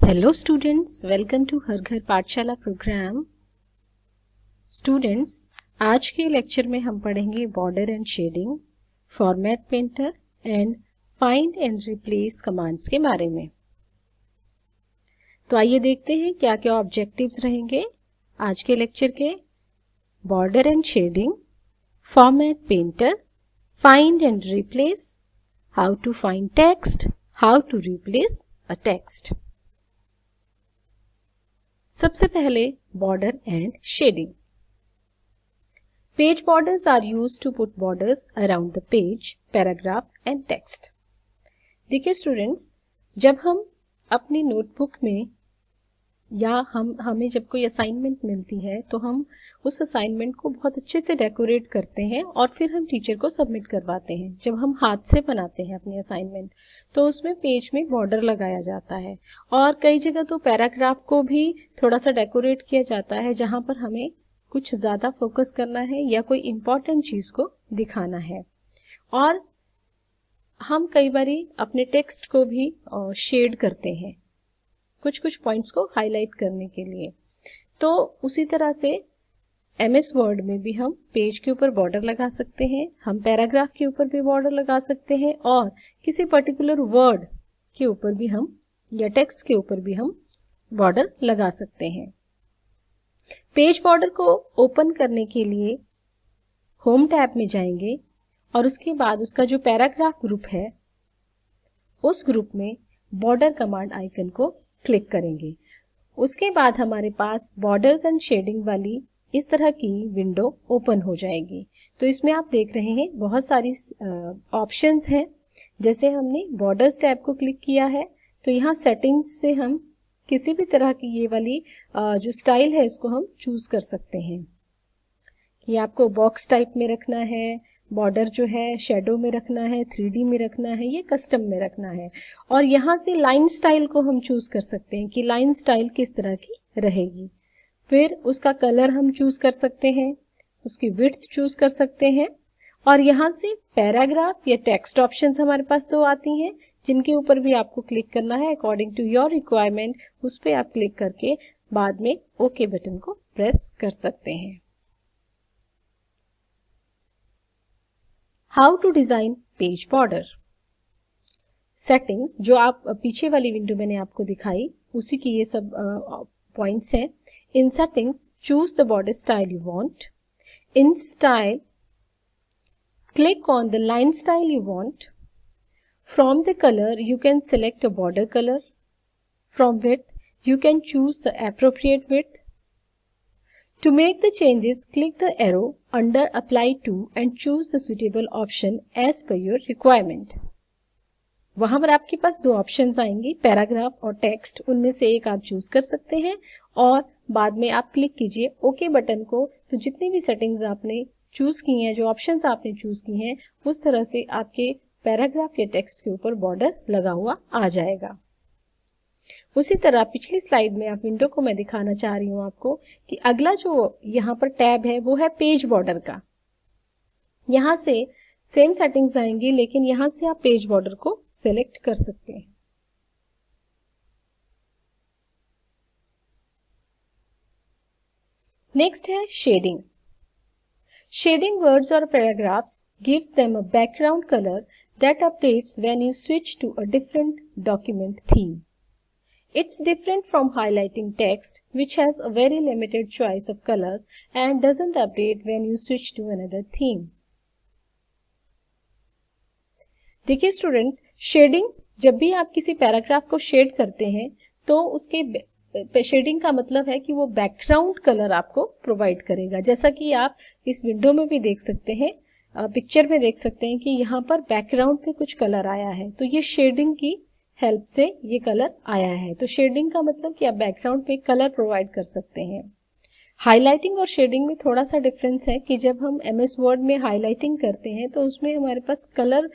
Hello students, welcome to Har Ghar Pathshala programme. Students, आज के lecture में हम पढ़ेंगे border and shading, format painter and find and replace commands के बारे में। तो आइए देखते हैं क्या क्या ऑब्जेक्टिव्स रहेंगे आज के लेक्चर के। Border and shading, format painter, find and replace, how to find text, how to replace a text. सबसे पहले border and shading. Page borders are used to put borders around the page, paragraph and text. देखिए students, जब हम अपनी notebook में या हमें जब कोई असाइनमेंट मिलती है तो हम उस असाइनमेंट को बहुत अच्छे से डेकोरेट करते हैं और फिर हम टीचर को सबमिट करवाते हैं। जब हम हाथ से बनाते हैं अपनी असाइनमेंट तो उसमें पेज में बॉर्डर लगाया जाता है और कई जगह तो पैराग्राफ को भी थोड़ा सा डेकोरेट किया जाता है जहाँ पर हमें कुछ ज़्यादा फोकस करना है या कोई इम्पॉर्टेंट चीज़ को दिखाना है। और हम कई बारी अपने टेक्स्ट को भी शेड करते हैं कुछ पॉइंट्स को हाईलाइट करने के लिए। तो उसी तरह से एमएस वर्ड में भी हम पेज के ऊपर बॉर्डर लगा सकते हैं, हम पैराग्राफ के ऊपर भी बॉर्डर लगा सकते हैं और किसी पर्टिकुलर वर्ड के ऊपर भी हम या टेक्स्ट के ऊपर भी हम बॉर्डर लगा सकते हैं। पेज बॉर्डर को ओपन करने के लिए होम टैब में जाएंगे और उसके बाद उसका जो पैराग्राफ ग्रुप है उस ग्रुप में बॉर्डर कमांड आइकन को क्लिक करेंगे। उसके बाद हमारे पास बॉर्डर्स एंड शेडिंग वाली इस तरह की विंडो ओपन हो जाएगी। तो इसमें आप देख रहे हैं बहुत सारी ऑप्शंस हैं। जैसे हमने बॉर्डर्स टैब को क्लिक किया है तो यहाँ सेटिंग्स से हम किसी भी तरह की ये वाली जो स्टाइल है इसको हम चूज कर सकते हैं कि आपको बॉक्स टाइप में रखना है, बॉर्डर जो है शैडो में रखना है, 3D में रखना है, ये कस्टम में रखना है। और यहाँ से लाइन स्टाइल को हम चूज कर सकते हैं कि लाइन स्टाइल किस तरह की रहेगी। फिर उसका कलर हम चूज कर सकते हैं, उसकी विड्थ चूज कर सकते हैं और यहाँ से पैराग्राफ या टेक्स्ट ऑप्शंस हमारे पास तो आती हैं जिनके ऊपर भी आपको क्लिक करना है अकॉर्डिंग टू योर रिक्वायरमेंट। उस पर आप क्लिक करके बाद में ओके बटन को प्रेस कर सकते हैं। How to design page border. Settings जो आप पीछे वाली विंडो मैंने आपको दिखाई उसी की ये सब पॉइंट्स हैं। In settings choose the border style you want. In style click on the line style you want. From the color you can select a border color. From width you can choose the appropriate width. To make the changes, click the arrow under apply to and choose the suitable option as per your requirement. वहां पर आपके पास दो options आएंगी, paragraph और text. उनमें से एक आप चूज कर सकते हैं और बाद में आप क्लिक कीजिए ओके बटन को। तो जितनी भी सेटिंग्स आपने चूज की हैं, जो ऑप्शंस आपने चूज की हैं, उस तरह से आपके पैराग्राफ के टेक्स्ट के ऊपर बॉर्डर लगा हुआ आ जाएगा। उसी तरह पिछली स्लाइड में आप विंडो को मैं दिखाना चाह रही हूँ आपको कि अगला जो यहाँ पर टैब है वो है पेज बॉर्डर का। यहाँ से सेम सेटिंग्स आएंगी लेकिन यहाँ से आप पेज बॉर्डर को सिलेक्ट कर सकते हैं। नेक्स्ट है shading. Shading words or paragraphs gives them a background color that updates when you switch to a different document theme. It's different from highlighting text, which has a very limited choice of colors and doesn't update when you switch to another theme. देखिए students, shading जब भी आप किसी paragraph को shade करते हैं तो उसके शेडिंग का मतलब है कि वो बैकग्राउंड कलर आपको प्रोवाइड करेगा। जैसा कि आप इस विंडो में भी देख सकते हैं, पिक्चर में देख सकते हैं कि यहाँ पर बैकग्राउंड पे कुछ कलर आया है, तो ये शेडिंग की हेल्प से ये कलर आया है। तो शेडिंग का मतलब कि आप बैकग्राउंड पे कलर प्रोवाइड कर सकते हैं। हाईलाइटिंग और शेडिंग में थोड़ा सा डिफरेंस है कि जब हम एमएस वर्ड में हाईलाइटिंग करते हैं तो उसमें हमारे पास कलर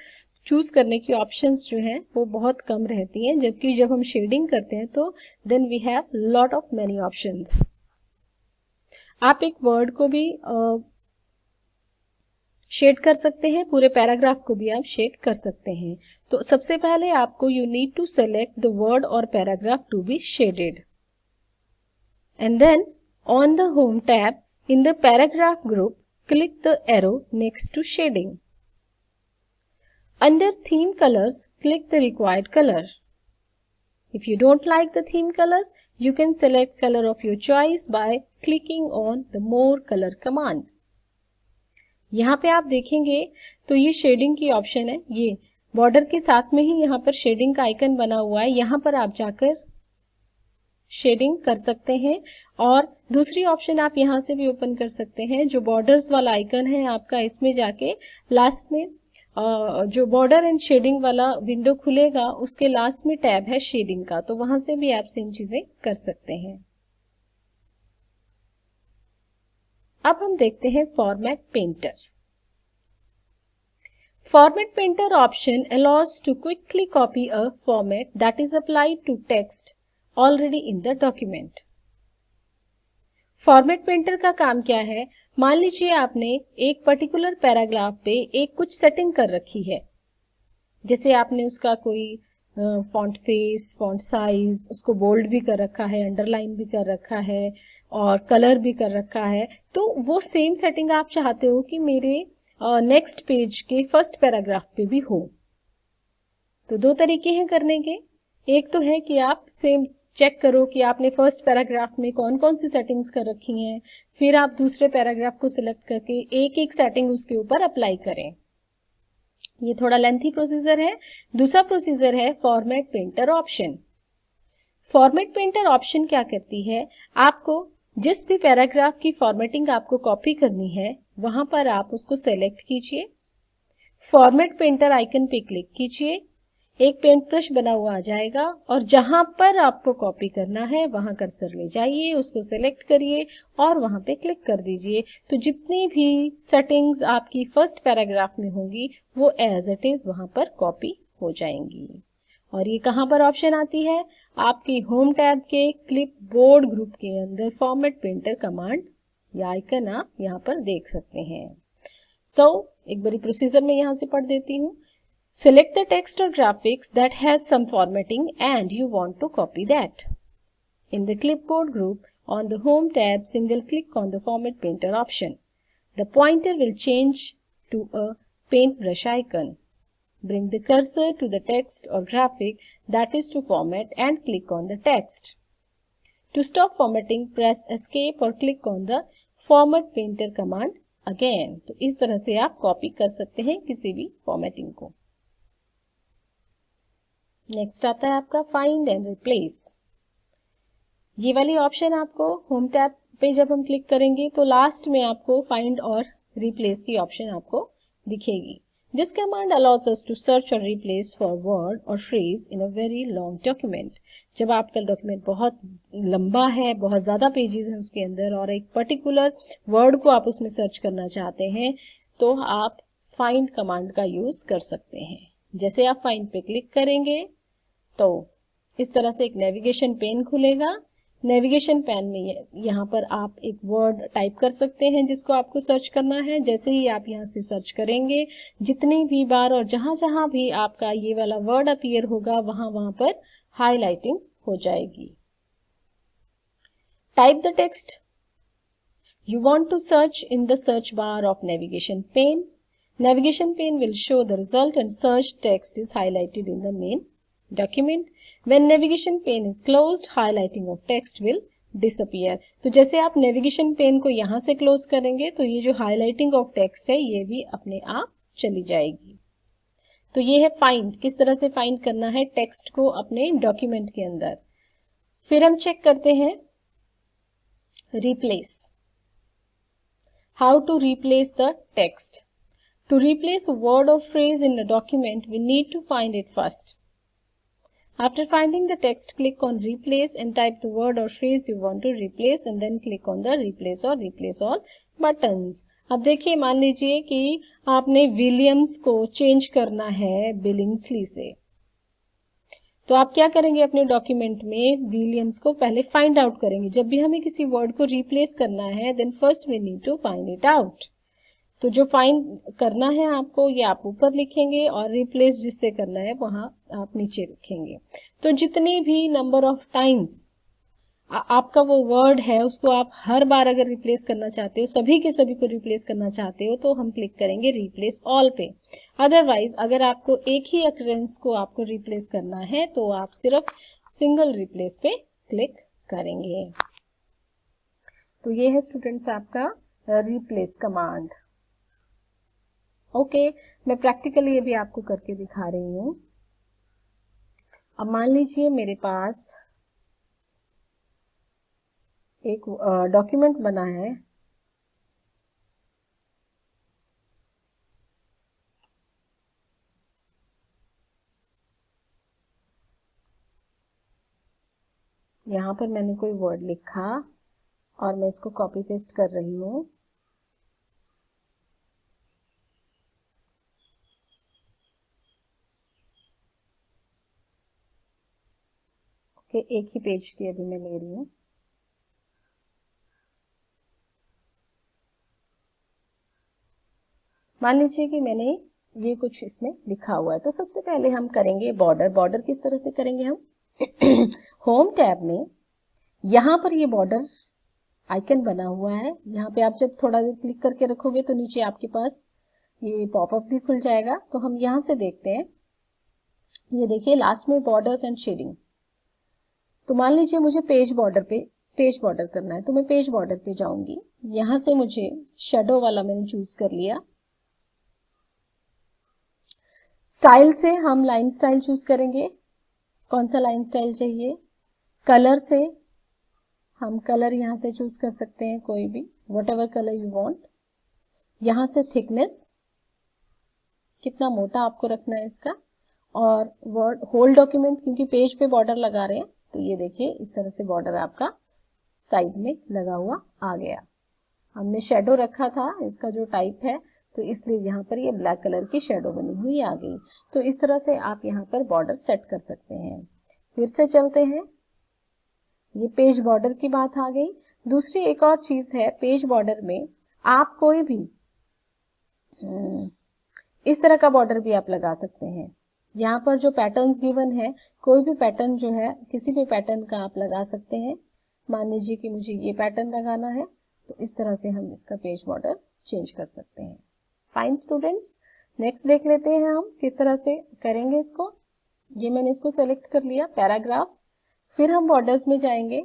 चूज करने की ऑप्शंस जो हैं वो बहुत कम रहती हैं, जबकि जब हम शेडिंग करते हैं तो then we have lot of many options. आप एक वर्ड को भी शेड कर सकते हैं, पूरे पैराग्राफ को भी आप शेड कर सकते हैं। तो सबसे पहले आपको you need to select the word और paragraph to be shaded and then on the home tab in the paragraph group click the arrow next to shading. Under theme colors, click the required color. If you don't like the theme colors, you can select color of your choice by clicking on the more color command. यहाँ पे आप देखेंगे तो ये shading की option है, ये border के साथ में ही यहाँ पर शेडिंग का आइकन बना हुआ है, यहाँ पर आप जाकर शेडिंग कर सकते हैं। और दूसरी ऑप्शन आप यहाँ से भी ओपन कर सकते हैं, जो बॉर्डर्स वाला आइकन है आपका, इसमें जाके लास्ट में जो बॉर्डर एंड शेडिंग वाला विंडो खुलेगा उसके लास्ट में टैब है शेडिंग का, तो वहां से भी आप सेम चीजें कर सकते हैं। अब हम देखते हैं format painter. Format painter option allows to quickly copy a format that is applied to text already in the document. Format painter का काम क्या है? मान लीजिए आपने एक पर्टिकुलर पैराग्राफ पे एक कुछ सेटिंग कर रखी है, जैसे आपने उसका कोई फॉन्ट फेस, फॉन्ट साइज, उसको बोल्ड भी कर रखा है, अंडरलाइन भी कर रखा है और कलर भी कर रखा है, तो वो सेम सेटिंग आप चाहते हो कि मेरे नेक्स्ट पेज के फर्स्ट पैराग्राफ पे भी हो। तो दो तरीके हैं करने के। एक तो है कि आप सेम चेक करो कि आपने फर्स्ट पैराग्राफ में कौन कौन सी सेटिंग्स कर रखी हैं, फिर आप दूसरे पैराग्राफ को सिलेक्ट करके एक एक सेटिंग उसके ऊपर अप्लाई करें। ये थोड़ा लेंथी प्रोसीजर है। दूसरा प्रोसीजर है format painter option. Format painter option क्या करती है? आपको जिस भी पैराग्राफ की फॉर्मेटिंग आपको कॉपी करनी है वहां पर आप उसको सेलेक्ट कीजिए, फॉर्मेट पेंटर आइकन पे क्लिक कीजिए, एक पेंट ब्रश बना हुआ आ जाएगा और जहां पर आपको कॉपी करना है वहां कर्सर ले जाइए, उसको सेलेक्ट करिए और वहां पे क्लिक कर दीजिए। तो जितनी भी सेटिंग्स आपकी फर्स्ट पैराग्राफ में होंगी वो एज इट इज वहां पर कॉपी हो जाएंगी। और ये कहां पर ऑप्शन आती है? आपकी होम टैब के क्लिपबोर्ड ग्रुप के अंदर फॉर्मेट पेंटर कमांड या आइकन आप यहाँ पर देख सकते हैं। एक बारी प्रोसीजर में यहाँ से पढ़ देती हूँ। Select the text or graphics that has some formatting and you want to copy that. In the clipboard group, on the Home tab, single click on the Format Painter option. The pointer will change to a paintbrush icon. Bring the cursor to the text or graphic that is to format and click on the text. To stop formatting, press Escape or click on the Format Painter command again. तो इस तरह से आप copy कर सकते हैं किसी भी फॉर्मेटिंग को। नेक्स्ट आता है आपका फाइंड एंड रिप्लेस। ये वाली ऑप्शन आपको होम टैब पे जब हम क्लिक करेंगे तो लास्ट में आपको फाइंड और रिप्लेस की ऑप्शन आपको दिखेगी। This command allows us to search और रिप्लेस फॉर वर्ड और phrase in a very long document. जब आपका डॉक्यूमेंट बहुत लंबा है, बहुत ज्यादा पेजेस हैं उसके अंदर और एक पर्टिकुलर वर्ड को आप उसमें सर्च करना चाहते हैं तो आप फाइंड कमांड का यूज कर सकते हैं। जैसे आप फाइंड पे क्लिक करेंगे तो इस तरह से एक नेविगेशन पेन खुलेगा। नेविगेशन पेन में यहाँ पर आप एक वर्ड टाइप कर सकते हैं जिसको आपको सर्च करना है। जैसे ही आप यहाँ से सर्च करेंगे, जितनी भी बार और जहां जहां भी आपका ये वाला वर्ड अपीयर होगा वहां पर हाईलाइटिंग हो जाएगी। Type the text you want to search in the search bar of navigation pane. Navigation pane will show the result and search text is highlighted in the main document. When navigation pane is closed, highlighting of text will disappear. तो जैसे आप navigation pane को यहाँ से close करेंगे तो ये जो highlighting of text है ये भी अपने आप चली जाएगी। तो ये है find, किस तरह से find करना है text को अपने document के अंदर। फिर हम चेक करते हैं replace. How to replace the text? To replace a word or phrase in a document, we need to find it first. After finding the text, click on replace and type the word or phrase you want to replace and then click on the replace or replace all buttons. अब देखिए, मान लीजिए कि आपने Williams को change करना है बिलिंग्सली से, तो आप क्या करेंगे? अपने डॉक्यूमेंट में विलियम्स को पहले फाइंड आउट करेंगे। जब भी हमें किसी वर्ड को रिप्लेस करना है then first we need to find it out. तो जो फाइंड करना है आपको ये आप ऊपर लिखेंगे और रिप्लेस जिससे करना है वहां आप नीचे लिखेंगे। तो जितने भी नंबर ऑफ टाइम्स आपका वो वर्ड है उसको आप हर बार अगर रिप्लेस करना चाहते हो, सभी के सभी को रिप्लेस करना चाहते हो, तो हम क्लिक करेंगे रिप्लेस ऑल पे। अदरवाइज अगर आपको एक ही अकरेंस को आपको रिप्लेस करना है तो आप सिर्फ सिंगल रिप्लेस पे क्लिक करेंगे। तो ये है स्टूडेंट्स आपका रिप्लेस कमांड। ओके, मैं प्रैक्टिकली अभी आपको करके दिखा रही हूं। अब मान लीजिए मेरे पास एक डॉक्यूमेंट बना है, यहाँ पर मैंने कोई वर्ड लिखा और मैं इसको कॉपी पेस्ट कर रही हूँ। ओके, एक ही पेज की अभी मैं ले रही हूँ। मान लीजिए कि मैंने ये कुछ इसमें लिखा हुआ है, तो सबसे पहले हम करेंगे बॉर्डर। बॉर्डर किस तरह से करेंगे हम होम टैब में यहाँ पर ये बॉर्डर आइकन बना हुआ है, यहाँ पे आप जब थोड़ा देर क्लिक करके रखोगे तो नीचे आपके पास ये पॉपअप भी खुल जाएगा। तो हम यहाँ से देखते हैं, ये देखिए लास्ट में बॉर्डर्स एंड शेडिंग। तो मान लीजिए मुझे पेज बॉर्डर करना है, तो मैं पेज बॉर्डर पे जाऊंगी। यहां से मुझे शेडो वाला मैंने चूज कर लिया। स्टाइल से हम लाइन स्टाइल चूज करेंगे, कौन सा लाइन स्टाइल चाहिए। कलर से हम कलर यहां से चूज कर सकते हैं, कोई भी what ever colour you want. यहां से थिकनेस कितना मोटा आपको रखना है इसका, और वर्ड होल डॉक्यूमेंट क्योंकि पेज पे बॉर्डर लगा रहे हैं, तो ये देखिए इस तरह से बॉर्डर आपका साइड में लगा हुआ आ गया। हमने शेडो रखा था, इसका जो टाइप है, तो इसलिए यहाँ पर ये ब्लैक कलर की शेडो बनी हुई आ गई। तो इस तरह से आप यहाँ पर बॉर्डर सेट कर सकते हैं। फिर से चलते हैं, ये पेज बॉर्डर की बात आ गई। दूसरी एक और चीज है, पेज बॉर्डर में आप कोई भी इस तरह का बॉर्डर भी आप लगा सकते हैं। यहाँ पर जो पैटर्न्स गिवन है, कोई भी पैटर्न जो है किसी भी पैटर्न का आप लगा सकते हैं। मान लीजिए कि मुझे ये पैटर्न लगाना है, तो इस तरह से हम इसका पेज बॉर्डर चेंज कर सकते हैं। फाइन स्टूडेंट्स, नेक्स्ट देख लेते हैं हम किस तरह से करेंगे इसको। ये मैंने इसको सेलेक्ट कर लिया, पैराग्राफ। फिर हम बॉर्डर्स में जाएंगे।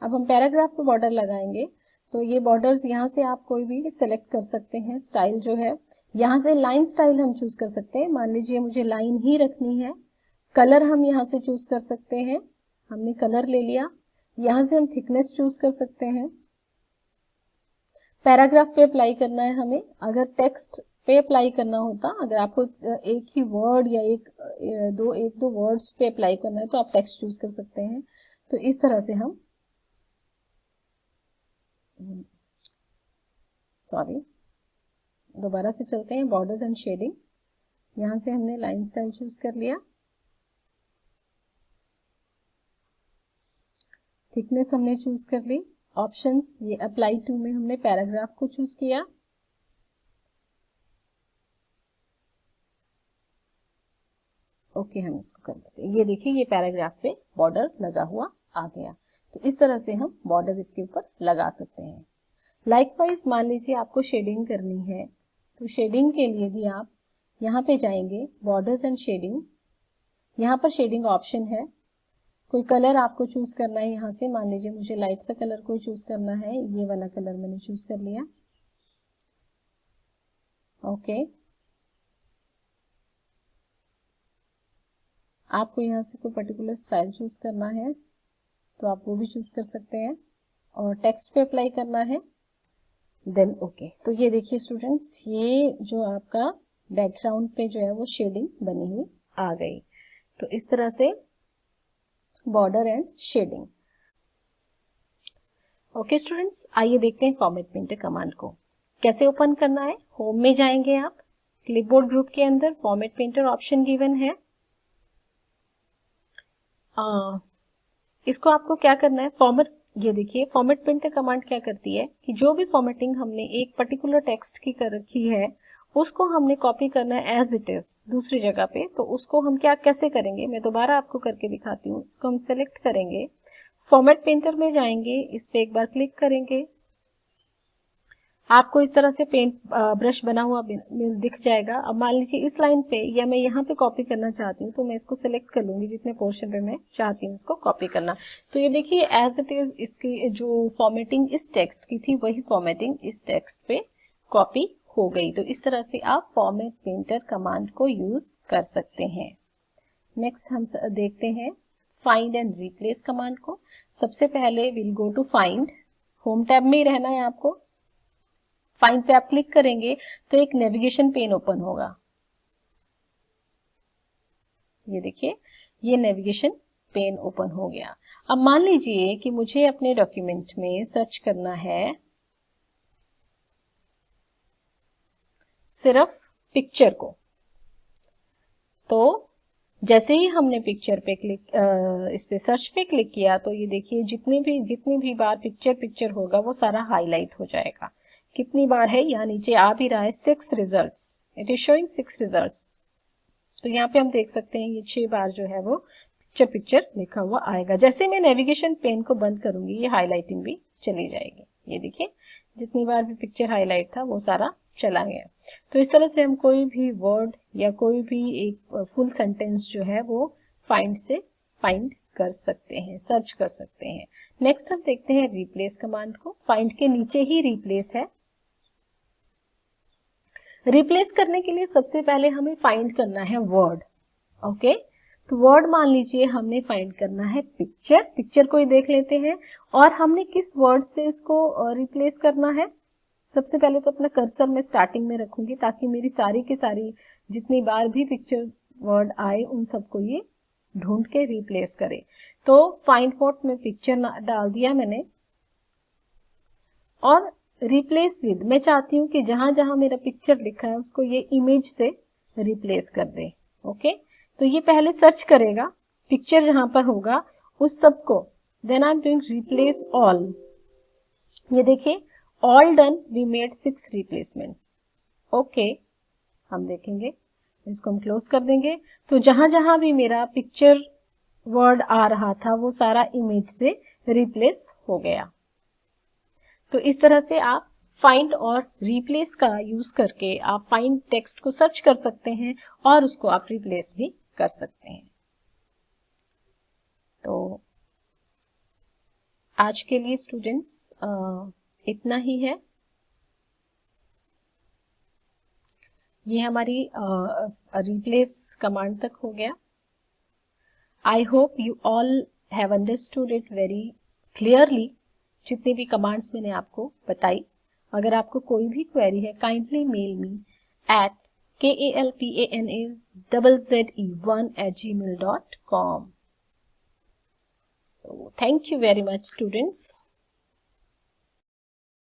अब हम पैराग्राफ पे बॉर्डर लगाएंगे, तो ये बॉर्डर्स यहाँ से आप कोई भी सिलेक्ट कर सकते हैं। स्टाइल जो है, यहाँ से लाइन स्टाइल हम चूज कर सकते हैं। मान लीजिए मुझे लाइन ही रखनी है। कलर हम यहाँ से चूज कर सकते हैं, हमने कलर ले लिया। यहाँ से हम थिकनेस चूज कर सकते हैं। पैराग्राफ पे अप्लाई करना है हमें, अगर टेक्स्ट पे अप्लाई करना होता, अगर आपको एक ही वर्ड या एक दो वर्ड्स पे अप्लाई करना है तो आप टेक्स्ट चूज कर सकते हैं। तो इस तरह से हम दोबारा से चलते हैं, बॉर्डर्स एंड शेडिंग। यहां से हमने लाइन स्टाइल चूज कर लिया, थिकनेस हमने चूज कर ली। ऑप्शंस, ये अप्लाई टू में हमने पैराग्राफ को चूज किया। ओके, हम इसको कर लेते हैं। ये देखिए ये पैराग्राफ पे बॉर्डर लगा हुआ आ गया। तो इस तरह से हम बॉर्डर इसके ऊपर लगा सकते हैं। लाइकवाइज मान लीजिए आपको शेडिंग करनी है, तो शेडिंग के लिए भी आप यहाँ पे जाएंगे, बॉर्डर्स एंड शेडिंग। यहाँ पर शेडिंग ऑप्शन है, कोई कलर आपको चूज करना है। यहाँ से मान लीजिए मुझे लाइट सा कलर कोई चूज करना है, ये वाला कलर मैंने चूज कर लिया। ओके, आपको यहाँ से कोई पर्टिकुलर स्टाइल चूज करना है तो आप वो भी चूज कर सकते हैं, और टेक्स्ट पे अप्लाई करना है देन ओके। तो ये देखिए स्टूडेंट्स, ये जो आपका बैकग्राउंड पे जो है वो शेडिंग बनी हुई आ गई। तो इस तरह से border and shading. Okay students, आइए देखते हैं फॉर्मेट पेंटर कमांड को कैसे ओपन करना है। होम में जाएंगे आप, क्लिपबोर्ड ग्रुप के अंदर फॉर्मेट पेंटर ऑप्शन गिवन है। इसको आपको क्या करना है, ये देखिए फॉर्मेट प्रिंटर कमांड क्या करती है कि जो भी फॉर्मेटिंग हमने एक पर्टिकुलर टेक्स्ट की कर रखी है उसको हमने कॉपी करना है एज इट इज दूसरी जगह पे। तो उसको हम क्या कैसे करेंगे, मैं दोबारा आपको करके दिखाती हूँ। इसको हम सेलेक्ट करेंगे, फॉर्मेट पेंटर में जाएंगे, इस पे एक बार क्लिक करेंगे, आपको इस तरह से पेंट ब्रश बना हुआ दिख जाएगा। अब मान लीजिए इस लाइन पे या मैं यहाँ पे कॉपी करना चाहती हूँ तो मैं इसको सिलेक्ट कर लूंगी जितने पोर्शन पे मैं चाहती हूँ इसको कॉपी करना। तो ये देखिए एज इट इज इसकी जो फॉर्मेटिंग इस टेक्स्ट की थी वही फॉर्मेटिंग इस टेक्स्ट पे कॉपी हो गई। तो इस तरह से आप फॉर्मेट पेंटर कमांड को यूज कर सकते हैं। नेक्स्ट हम देखते हैं फाइंड एंड रिप्लेस कमांड को। सबसे पहले will go to find, home tab में ही रहना है आपको। फाइंड पे आप क्लिक करेंगे तो एक नेविगेशन पेन ओपन होगा। ये देखिए ये नेविगेशन पेन ओपन हो गया। अब मान लीजिए कि मुझे अपने डॉक्यूमेंट में सर्च करना है सिर्फ पिक्चर को। तो जैसे ही हमने पिक्चर पे क्लिक इस पे सर्च पे क्लिक किया तो ये देखिए जितनी भी बार पिक्चर होगा वो सारा हाईलाइट हो जाएगा। कितनी बार है यहाँ नीचे आ भी रहा है 6 results, it is showing 6 results. तो यहाँ पे हम देख सकते हैं ये 6 बार जो है वो पिक्चर लिखा हुआ आएगा। जैसे मैं नेविगेशन पेन को बंद करूंगी ये हाईलाइटिंग भी चली जाएगी। ये देखिए जितनी बार भी पिक्चर हाईलाइट था वो सारा चला गया। तो इस तरह से हम कोई भी वर्ड या कोई भी एक फुल सेंटेंस जो है वो फाइंड से फाइंड कर सकते हैं, सर्च कर सकते हैं। नेक्स्ट हम देखते हैं रिप्लेस कमांड को। फाइंड के नीचे ही रिप्लेस है। रिप्लेस करने के लिए सबसे पहले हमें फाइंड करना है वर्ड। ओके, तो वर्ड मान लीजिए हमने फाइंड करना है पिक्चर को ही देख लेते हैं। और हमने किस वर्ड से इसको रिप्लेस करना है। सबसे पहले तो अपना कर्सर मैं स्टार्टिंग में रखूंगी ताकि मेरी सारी की सारी जितनी बार भी पिक्चर वर्ड आए उन सबको ये ढूंढ के रिप्लेस करे। तो फाइंड व्हाट में पिक्चर डाल दिया मैंने और रिप्लेस विद मैं चाहती हूँ कि जहां जहां मेरा पिक्चर लिखा है उसको ये इमेज से रिप्लेस कर दे। ओके, तो ये पहले सर्च करेगा पिक्चर जहां पर होगा उस सबको, then I am doing replace all. ये देखिए all done, we made 6 replacements. Okay, हम देखेंगे इसको हम क्लोज कर देंगे। तो जहां जहां भी मेरा पिक्चर वर्ड आ रहा था वो सारा इमेज से रिप्लेस हो गया। तो इस तरह से आप फाइंड और रिप्लेस का यूज करके आप फाइंड टेक्स्ट को सर्च कर सकते हैं और उसको आप रिप्लेस भी कर सकते हैं। तो आज के लिए स्टूडेंट्स इतना ही है। ये हमारी रिप्लेस कमांड तक हो गया। I hope you all have understood it very clearly, जितनी भी कमांड्स मैंने आपको बताई। अगर आपको कोई भी क्वेरी है kindly mail me at kalpanaZze1@gmail.com. So thank you very much students.